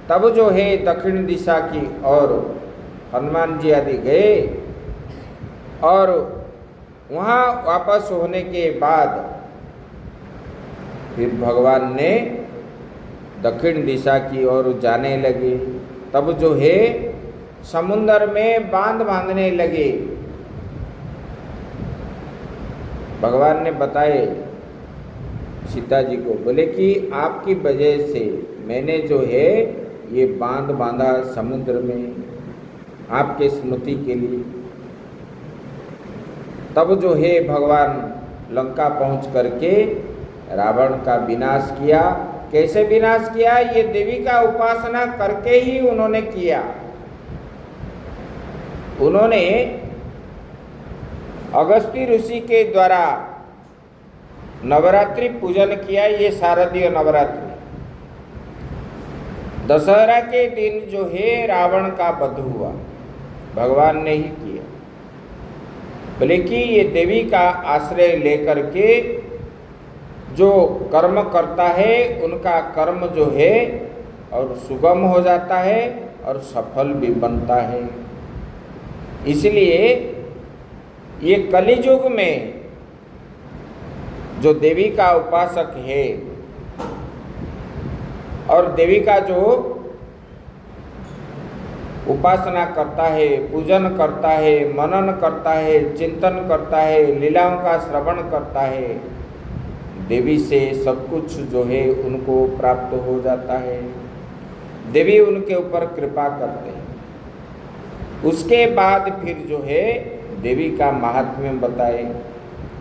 [SPEAKER 1] तब जो है दक्षिण दिशा की ओर हनुमान जी आदि गए, और वहाँ वापस होने के बाद फिर भगवान ने दक्षिण दिशा की ओर जाने लगे। तब जो है समुद्र में बांध बांधने लगे। भगवान ने बताए सीता जी को, बोले कि आपकी वजह से मैंने जो है ये बांध बांधा समुद्र में, आपके स्मृति के लिए। तब जो है भगवान लंका पहुंच करके रावण का विनाश किया। कैसे विनाश किया? ये देवी का उपासना करके ही उन्होंने किया। उन्होंने अगस्त्य ऋषि के द्वारा नवरात्रि पूजन किया, ये शारदीय नवरात्रि। दशहरा के दिन जो है रावण का वध हुआ, भगवान ने ही किया। बोले कि ये देवी का आश्रय लेकर के जो कर्म करता है उनका कर्म जो है और सुगम हो जाता है और सफल भी बनता है। इसलिए ये कलियुग में जो देवी का उपासक है और देवी का जो उपासना करता है, पूजन करता है, मनन करता है, चिंतन करता है, लीलाओं का श्रवण करता है, देवी से सब कुछ जो है उनको प्राप्त हो जाता है। देवी उनके ऊपर कृपा करते हैं। उसके बाद फिर जो है देवी का महात्म्य बताए।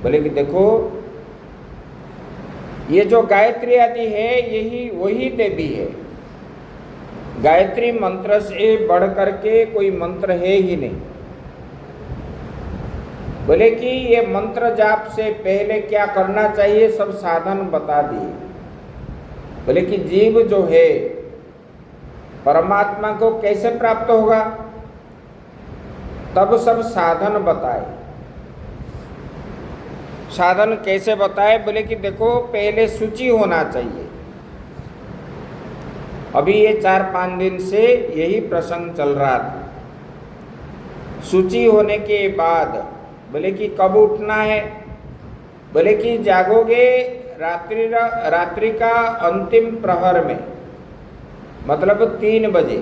[SPEAKER 1] बोले कि देखो, ये जो गायत्री आदि है यही वही देवी है। गायत्री मंत्र से बढ़ करके कोई मंत्र है ही नहीं। बोले कि ये मंत्र जाप से पहले क्या करना चाहिए, सब साधन बता दिए। बोले कि जीव जो है परमात्मा को कैसे प्राप्त होगा, तब सब साधन बताए। साधन कैसे बताए? बोले कि देखो, पहले शुचि होना चाहिए। अभी ये 4-5 दिन से यही प्रसंग चल रहा था। शुचि होने के बाद बोले कि कब उठना है? बोले कि जागोगे रात्रि का अंतिम प्रहर में, मतलब 3 बजे।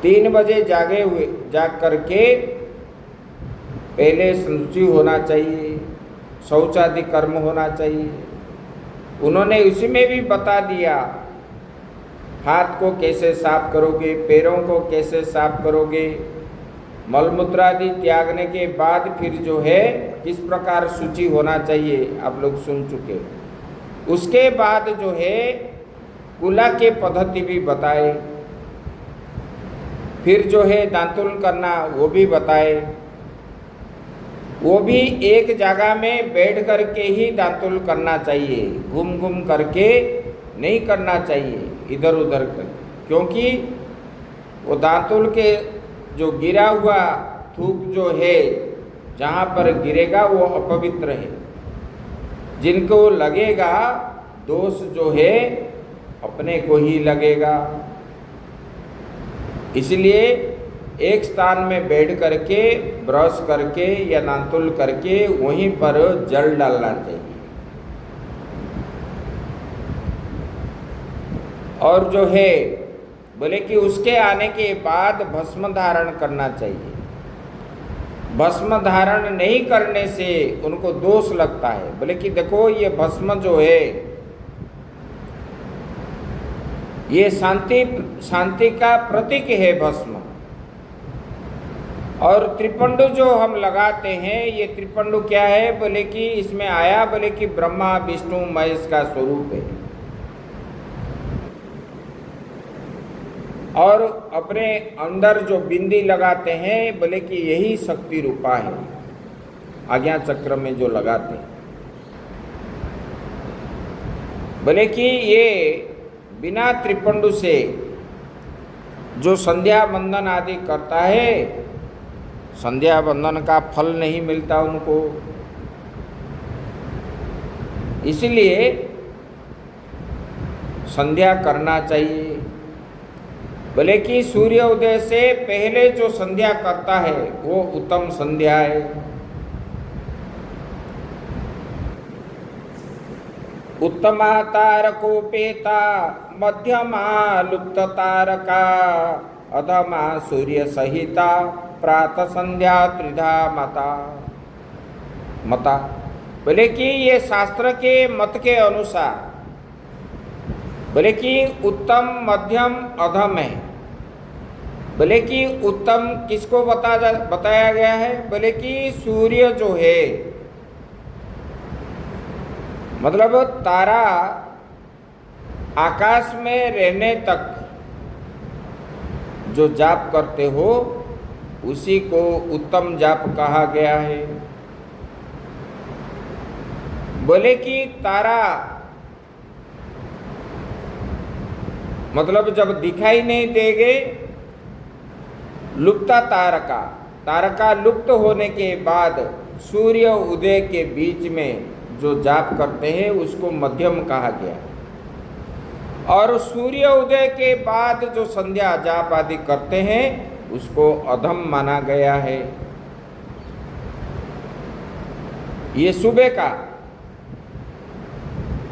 [SPEAKER 1] 3 बजे जाग करके पहले शुचि होना चाहिए, शौचादि कर्म होना चाहिए। उन्होंने उसी में भी बता दिया, हाथ को कैसे साफ करोगे, पैरों को कैसे साफ करोगे, मलमूत्रादि त्यागने के बाद फिर जो है किस प्रकार शुचि होना चाहिए, आप लोग सुन चुके। उसके बाद जो है कुला के पद्धति भी बताए। फिर जो है दांतुन करना वो भी बताए। वो भी एक जगह में बैठ करके ही दातुल करना चाहिए, घूम घूम करके नहीं करना चाहिए इधर उधर कर, क्योंकि वो दातुल के जो गिरा हुआ थूक जो है जहाँ पर गिरेगा वो अपवित्र है, जिनको लगेगा दोष जो है अपने को ही लगेगा। इसलिए एक स्थान में बैठ करके ब्रश करके या दातुल करके वहीं पर जल डालना चाहिए। और जो है बोले कि उसके आने के बाद भस्म धारण करना चाहिए। भस्म धारण नहीं करने से उनको दोष लगता है, बोले कि देखो ये भस्म जो है ये शांति का प्रतीक है भस्म। और त्रिपंडु जो हम लगाते हैं, ये त्रिपंडु क्या है, बोले कि इसमें आया बोले कि ब्रह्मा विष्णु महेश का स्वरूप है। और अपने अंदर जो बिंदी लगाते हैं बोले कि यही शक्ति रूपा है, आज्ञा चक्र में जो लगाते हैं। बोले कि ये बिना त्रिपंडु से जो संध्या बंदन आदि करता है, संध्या बंदन का फल नहीं मिलता उनको। इसलिए संध्या करना चाहिए। बोले कि सूर्य उदय से पहले जो संध्या करता है वो उत्तम संध्या है। उत्तमा तारकोपेता मध्यमा लुप्त तारका अधमा सूर्य सहिता प्रातः संध्या त्रिधा मता। बोले कि ये शास्त्र के मत के अनुसार बोले कि उत्तम मध्यम अधम है। बोले कि उत्तम किसको बताया गया है, बोले कि सूर्य जो है मतलब तारा आकाश में रहने तक जो जाप करते हो उसी को उत्तम जाप कहा गया है। बोले कि तारा मतलब जब दिखाई नहीं देंगे, लुप्ता तारका लुप्त होने के बाद सूर्य उदय के बीच में जो जाप करते हैं उसको मध्यम कहा गया। और सूर्य उदय के बाद जो संध्या जाप आदि करते हैं उसको अधम माना गया है। ये सुबह का।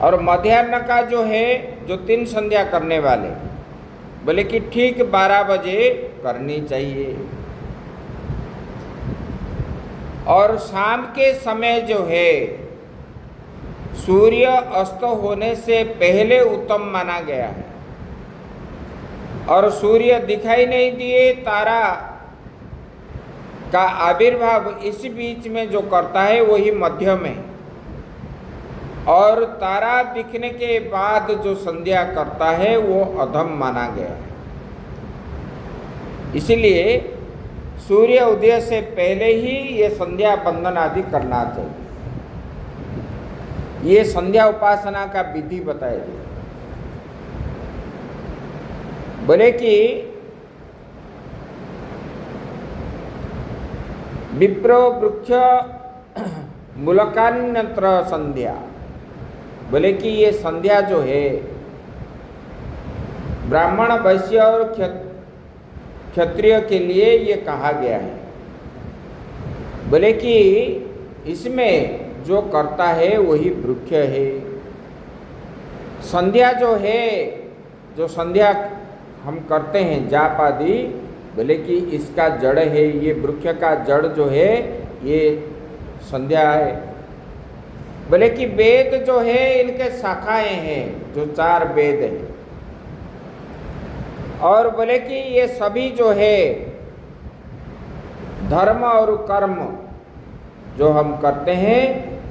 [SPEAKER 1] और मध्याह्न का जो है जो 3 संध्या करने वाले बोले कि ठीक 12 बजे करनी चाहिए। और शाम के समय जो है सूर्य अस्त होने से पहले उत्तम माना गया है। और सूर्य दिखाई नहीं दिए, तारा का आविर्भाव इस बीच में जो करता है वही मध्यम है। और तारा दिखने के बाद जो संध्या करता है वो अधम माना गया है। इसलिए सूर्य उदय से पहले ही ये संध्या बंदन आदि करना चाहिए। ये संध्या उपासना का विधि बताया गया। बोले कि विप्रो वृक्ष मूलकान्यत्र संध्या। बोले कि ये संध्या जो है ब्राह्मण वैश्य और क्षत्रिय के लिए ये कहा गया है। बोले कि इसमें जो करता है वही वृक्ष है। संध्या जो है, जो संध्या हम करते हैं जाप आदि, बोले कि इसका जड़ है, ये वृक्ष का जड़ जो है ये संध्या है। बोले कि वेद जो है इनके शाखाएं हैं, जो 4 वेद हैं। और बोले कि ये सभी जो है धर्म और कर्म जो हम करते हैं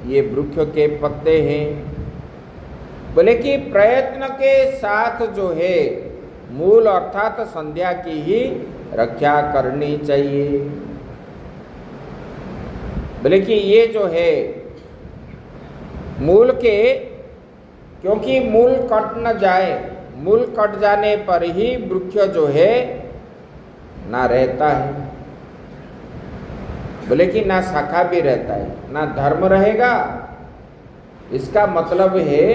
[SPEAKER 1] ये वृक्ष के पत्ते हैं। बोले कि प्रयत्न के साथ जो है मूल अर्थात संध्या की ही रक्षा करनी चाहिए। बोले कि ये जो है मूल के, क्योंकि मूल कट न जाए, मूल कट जाने पर ही वृक्ष जो है ना रहता है। बोले कि ना शाखा भी रहता है, ना धर्म रहेगा। इसका मतलब है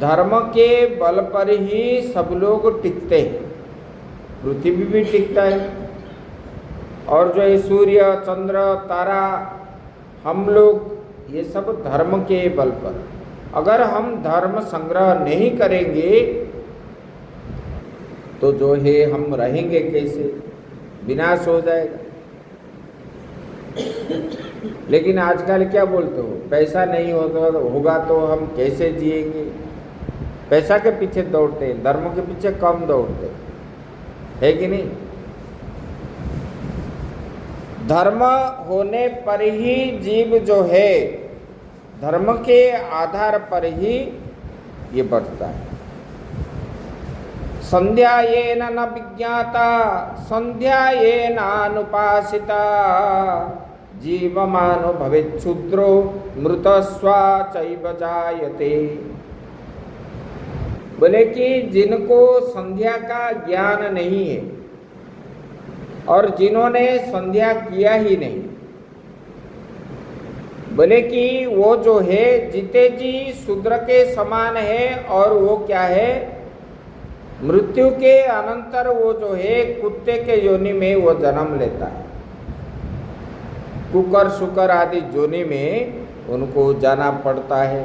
[SPEAKER 1] धर्म के बल पर ही सब लोग टिकते हैं, पृथ्वी भी टिकता है, और जो ये सूर्य चंद्र तारा हम लोग ये सब धर्म के बल पर। अगर हम धर्म संग्रह नहीं करेंगे तो जो है हम रहेंगे कैसे, विनाश हो जाएगा। लेकिन आजकल क्या बोलते हो, पैसा नहीं होगा तो हम कैसे जिएंगे। पैसा के पीछे दौड़ते हैं, धर्म के पीछे कम दौड़ते हैं, है कि नहीं। धर्म होने पर ही जीव जो है, धर्म के आधार पर ही ये बढ़ता है। संध्या ये न विज्ञाता संध्या ये नानुपासिता जीवमानो भवेत् क्षुद्रो मृतस्वा चैव जायते। बोले कि जिनको संध्या का ज्ञान नहीं है और जिन्होंने संध्या किया ही नहीं, बोले कि वो जो है जीते जी शूद्र के समान है, और वो क्या है, मृत्यु के अनंतर वो जो है कुत्ते के योनि में वो जन्म लेता है। कुकर शुकर आदि योनि में उनको जाना पड़ता है।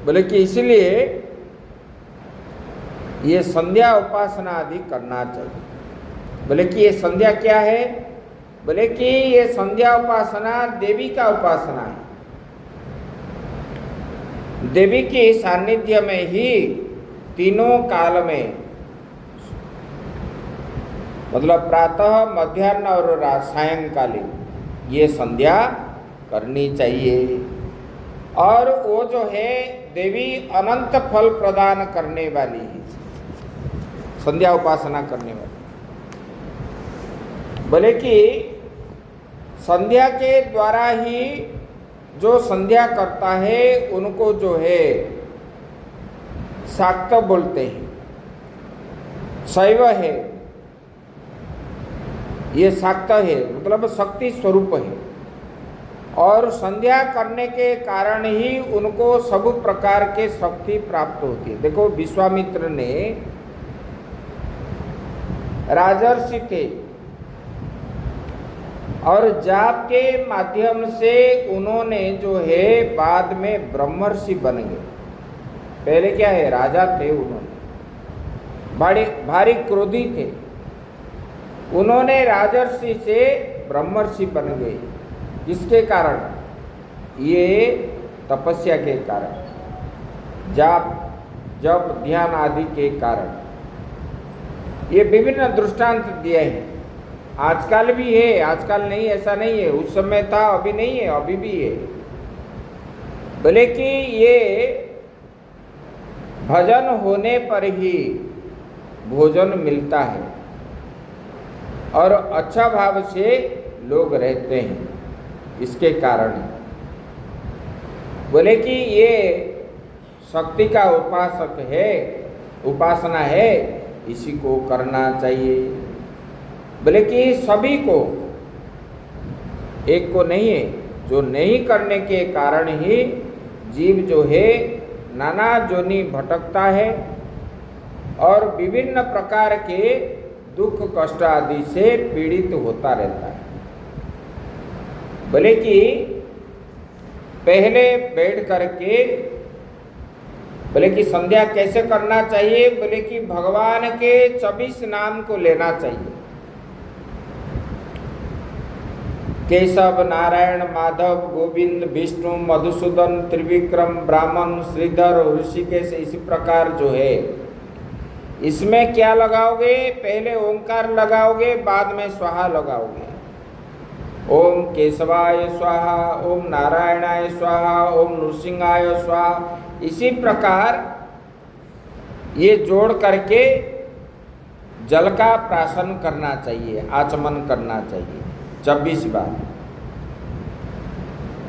[SPEAKER 1] बोले कि इसलिए ये संध्या उपासना आदि करना चाहिए। बोले कि ये संध्या क्या है, बोले कि ये संध्या उपासना देवी का उपासना है। देवी के सानिध्य में ही तीनों काल में, मतलब प्रातः मध्याह्न और सायंकालीन, ये संध्या करनी चाहिए। और वो जो है देवी अनंत फल प्रदान करने वाली है, संध्या उपासना करने वाली। बोले कि संध्या के द्वारा ही जो संध्या करता है उनको जो है शाक्त बोलते हैं, शैव है, ये शाक्त है, मतलब शक्ति स्वरूप है। और संध्या करने के कारण ही उनको सब प्रकार के शक्ति प्राप्त होती है। देखो विश्वामित्र ने राजर्षि थे और जाप के माध्यम से उन्होंने जो है बाद में ब्रह्मर्षि बन गए। पहले क्या है, राजा थे, उन्होंने भारी क्रोधी थे, उन्होंने राजर्षि से ब्रह्मर्षि बन गए। किसके कारण, ये तपस्या के कारण, जाप जप ध्यान आदि के कारण। ये विभिन्न दृष्टांत दिए हैं। आजकल भी है, आजकल नहीं ऐसा नहीं है, उस समय था अभी नहीं है, अभी भी है। बोले कि ये भजन होने पर ही भोजन मिलता है और अच्छा भाव से लोग रहते हैं, इसके कारण। बोले कि ये शक्ति का उपासक है, उपासना है, इसी को करना चाहिए। बोले कि सभी को, एक को नहीं है, जो नहीं करने के कारण ही जीव जो है नाना जोनि भटकता है और विभिन्न प्रकार के दुख कष्ट आदि से पीड़ित होता रहता है। बोले कि पहले बैठ करके, बोले कि संध्या कैसे करना चाहिए, बोले कि भगवान के 24 नाम को लेना चाहिए। केशव नारायण माधव गोविंद विष्णु मधुसूदन त्रिविक्रम ब्राह्मण श्रीधर ऋषिकेश, इसी प्रकार जो है इसमें क्या लगाओगे, पहले ओंकार लगाओगे, बाद में स्वाहा लगाओगे। ओम केशवाय स्वाहा, ओम नारायणाय स्वाहा, ओम नृसिंहाय स्वाहा। इसी प्रकार ये जोड़ करके जल का प्राशन करना चाहिए, आचमन करना चाहिए 26 बार।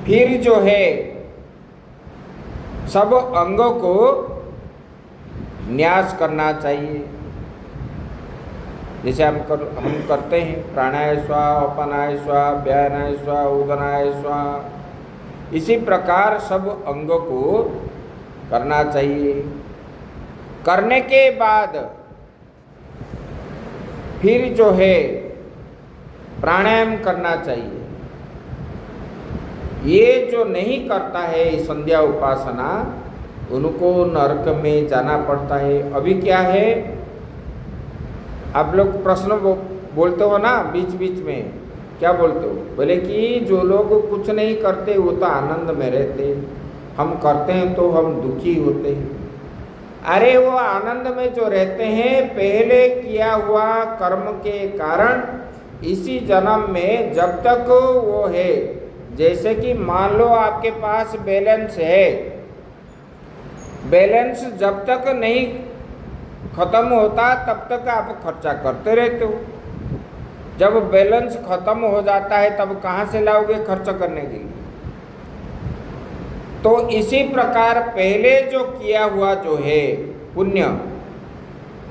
[SPEAKER 1] फिर जो है सब अंगों को न्यास करना चाहिए। जैसे हम करते हैं प्राणायाम स्वाहा, अपानाय स्वाहा, व्यानाय स्वाहा, उदनाय स्वाहा, इसी प्रकार सब अंगों को करना चाहिए। करने के बाद फिर जो है प्राणायाम करना चाहिए। ये जो नहीं करता है संध्या उपासना, उनको नरक में जाना पड़ता है। अभी क्या है, आप लोग प्रश्न बोलते हो ना बीच बीच में, क्या बोलते हो? बोले कि जो लोग कुछ नहीं करते वो तो आनंद में रहते, हम करते हैं तो हम दुखी होते हैं। अरे वो आनंद में जो रहते हैं पहले किया हुआ कर्म के कारण इसी जन्म में जब तक वो है, जैसे कि मान लो आपके पास बैलेंस है, बैलेंस जब तक नहीं खत्म होता तब तक आप खर्चा करते रहते हो। जब बैलेंस खत्म हो जाता है तब कहाँ से लाओगे खर्च करने के लिए? तो इसी प्रकार पहले जो किया हुआ जो है पुण्य,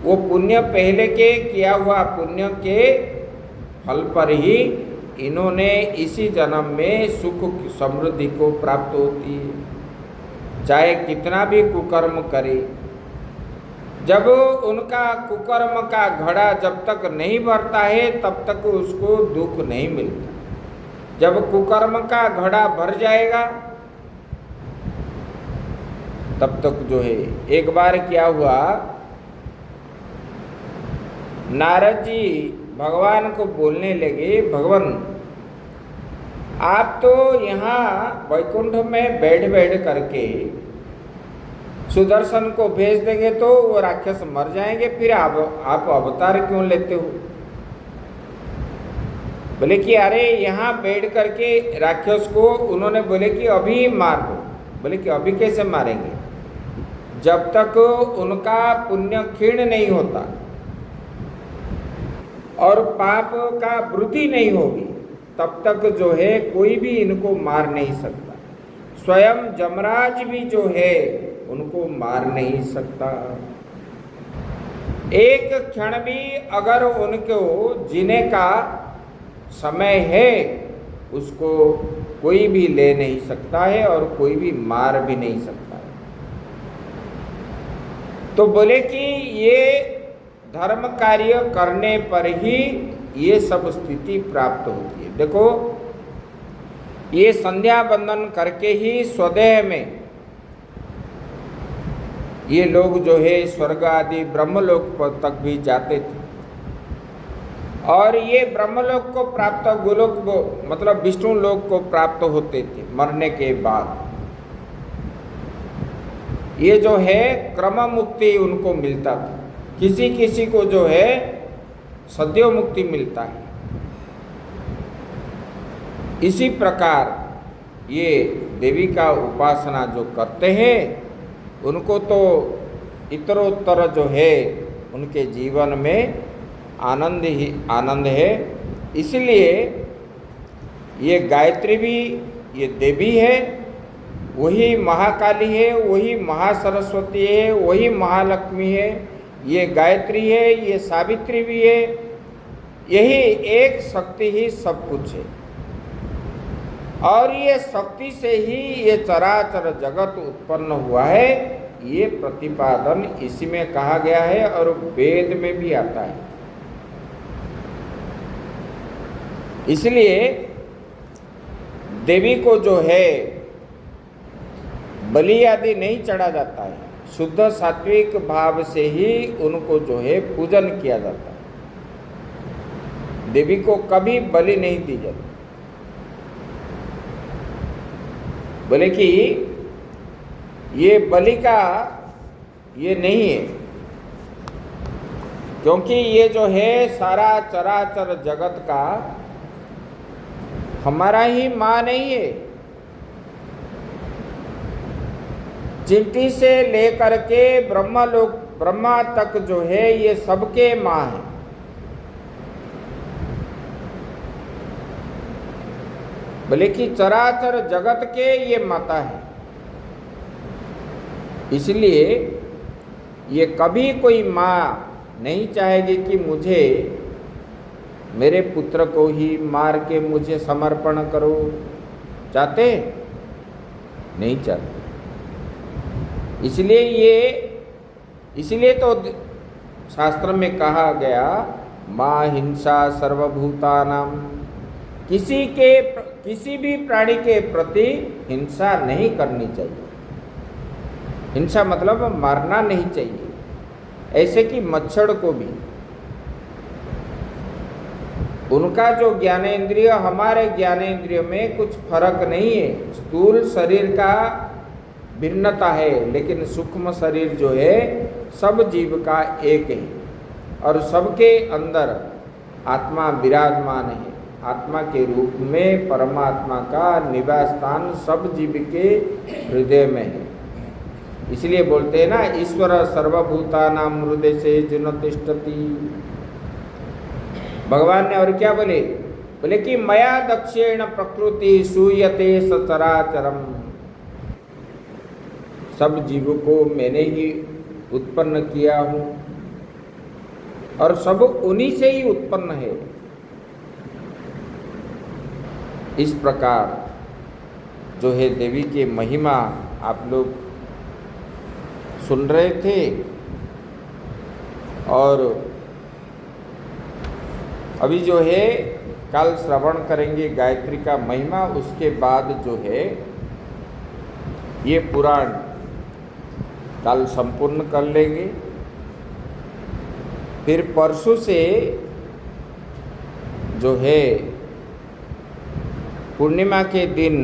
[SPEAKER 1] वो पुण्य पहले के किया हुआ पुण्य के फल पर ही इन्होंने इसी जन्म में सुख समृद्धि को प्राप्त होती है। चाहे कितना भी कुकर्म करे, जब उनका कुकर्म का घड़ा जब तक नहीं भरता है तब तक उसको दुख नहीं मिलता। जब कुकर्म का घड़ा भर जाएगा तब तक जो है, एक बार क्या हुआ, नारद जी भगवान को बोलने लगे, भगवान आप तो यहाँ वैकुंठ में बैठ बैठ करके सुदर्शन को भेज देंगे तो वो राक्षस मर जाएंगे, फिर आप अवतार क्यों लेते हो? बोले कि अरे यहाँ बैठ करके राक्षस को उन्होंने बोले कि अभी मार दो। बोले कि अभी कैसे मारेंगे? जब तक उनका पुण्य क्षीण नहीं होता और पाप का वृद्धि नहीं होगी तब तक जो है कोई भी इनको मार नहीं सकता। स्वयं जमराज भी जो है उनको मार नहीं सकता। एक क्षण भी अगर उनको जीने का समय है उसको कोई भी ले नहीं सकता है और कोई भी मार भी नहीं सकता है। तो बोले कि ये धर्म कार्य करने पर ही ये सब स्थिति प्राप्त होती है। देखो, ये संध्या बंदन करके ही स्वदेह में ये लोग जो है स्वर्ग आदि ब्रह्मलोक तक भी जाते थे। और ये ब्रह्मलोक को प्राप्त, गोलोक मतलब विष्णु लोक को प्राप्त होते थे मरने के बाद। ये जो है क्रम मुक्ति उनको मिलता था। किसी किसी को जो है सद्यो मुक्ति मिलता है। इसी प्रकार ये देवी का उपासना जो करते हैं उनको तो इतरोत्तर जो है उनके जीवन में आनंद ही आनंद है। इसलिए ये गायत्री भी ये देवी है, वही महाकाली है, वही महासरस्वती है, वही महालक्ष्मी है। ये गायत्री है, ये सावित्री भी है। यही एक शक्ति ही सब कुछ है और ये शक्ति से ही ये चराचर जगत उत्पन्न हुआ है। ये प्रतिपादन इसी में कहा गया है और वेद में भी आता है। इसलिए देवी को जो है बलि आदि नहीं चढ़ा जाता है, शुद्ध सात्विक भाव से ही उनको जो है पूजन किया जाता है। देवी को कभी बलि नहीं दी जाती। बोले कि ये बलि का ये नहीं है, क्योंकि ये जो है सारा चराचर जगत का हमारा ही माँ नहीं है। चिंटी से लेकर के ब्रह्मा तक जो है ये सबके माँ है। बोले कि चराचर जगत के ये माता है, इसलिए ये कभी कोई माँ नहीं चाहेगी कि मुझे, मेरे पुत्र को ही मार के मुझे समर्पण करो। चाहते? नहीं चाहते। इसलिए तो शास्त्र में कहा गया, माँ हिंसा सर्वभूतानां, किसी भी प्राणी के प्रति हिंसा नहीं करनी चाहिए। हिंसा मतलब मारना नहीं चाहिए, ऐसे कि मच्छर को भी। उनका जो ज्ञानेंद्रिय हमारे ज्ञानेंद्रिय में कुछ फर्क नहीं है। स्थूल शरीर का भिन्नता है, लेकिन सूक्ष्म शरीर जो है सब जीव का एक है और सबके अंदर आत्मा विराजमान है। आत्मा के रूप में परमात्मा का निवास स्थान सब जीव के हृदय में है। इसलिए बोलते हैं ना, ईश्वर सर्वभूतानां हृदय से जिन तिष्ठति। भगवान ने और क्या बोले? बोले कि मया दक्षिण प्रकृति सूयते सचराचरम। सब जीवों को मैंने ही उत्पन्न किया हूँ और सब उन्हीं से ही उत्पन्न है। इस प्रकार जो है देवी की महिमा आप लोग सुन रहे थे, और अभी जो है कल श्रवण करेंगे गायत्री का महिमा। उसके बाद जो है ये पुराण कल संपूर्ण कर लेंगे। फिर परसों से जो है पूर्णिमा के दिन